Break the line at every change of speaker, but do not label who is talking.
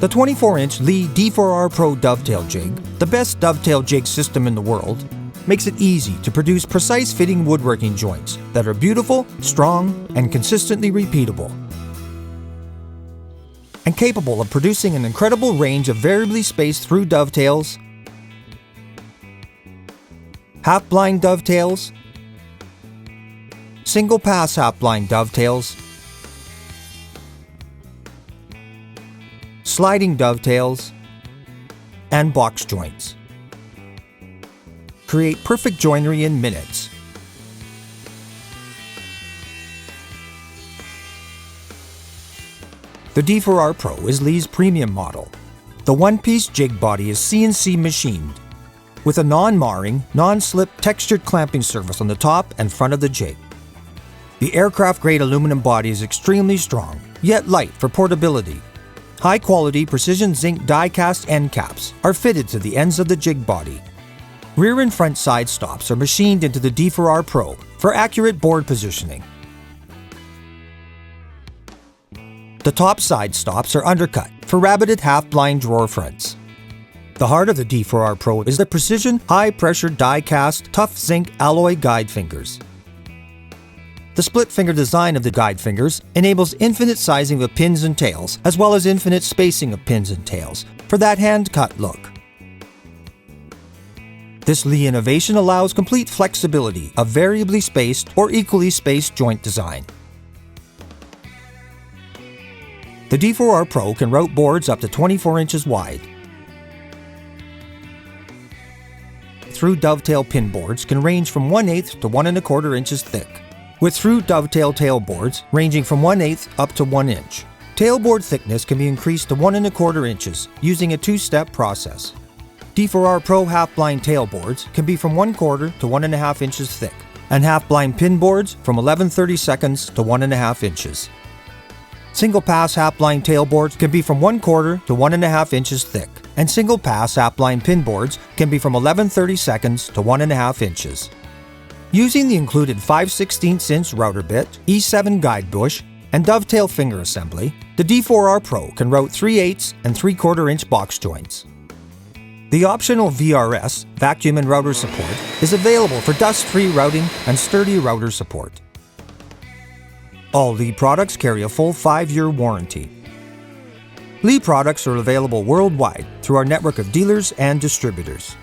The 24-inch Leigh D4R Pro Dovetail Jig, the best dovetail jig system in the world, makes it easy to produce precise-fitting woodworking joints that are beautiful, strong, and consistently repeatable. And capable of producing an incredible range of variably spaced through dovetails, half-blind dovetails, single-pass half-blind dovetails, sliding dovetails, and box joints. Create perfect joinery in minutes. The D4R Pro is Leigh's premium model. The one-piece jig body is CNC machined, with a non-marring, non-slip textured clamping surface on the top and front of the jig. The aircraft-grade aluminum body is extremely strong, yet light for portability. High-quality precision zinc die-cast end caps are fitted to the ends of the jig body. Rear and front side stops are machined into the D4R Pro for accurate board positioning. The top side stops are undercut for rabbeted half-blind drawer fronts. The heart of the D4R Pro is the precision, high-pressure die-cast tough zinc alloy guide fingers. The split-finger design of the guide fingers enables infinite sizing of pins and tails, as well as infinite spacing of pins and tails, for that hand-cut look. This Leigh innovation allows complete flexibility of variably spaced or equally spaced joint design. The D4R Pro can route boards up to 24 inches wide. Through dovetail pin boards can range from 1/8 to 1 1/4 inches thick, with through dovetail tail boards ranging from 1/8 up to 1 inch. Tailboard thickness can be increased to 1 1/4 inches using a two-step process. D4R Pro half-blind tail boards can be from 1/4 to 1 1/2 inches thick, and half-blind pin boards from 11/32 to 1 1/2 inches. Single-pass half-blind tail boards can be from 1/4 to 1 1/2 inches thick, and single-pass half-blind pin boards can be from 11/32 to 1 1/2 inches. Using the included 5/16 inch router bit, E7 guide bush, and dovetail finger assembly, the D4R Pro can route 3/8 and 3/4 inch box joints. The optional VRS, vacuum and router support, is available for dust-free routing and sturdy router support. All Leigh products carry a full 5-year warranty. Leigh products are available worldwide through our network of dealers and distributors.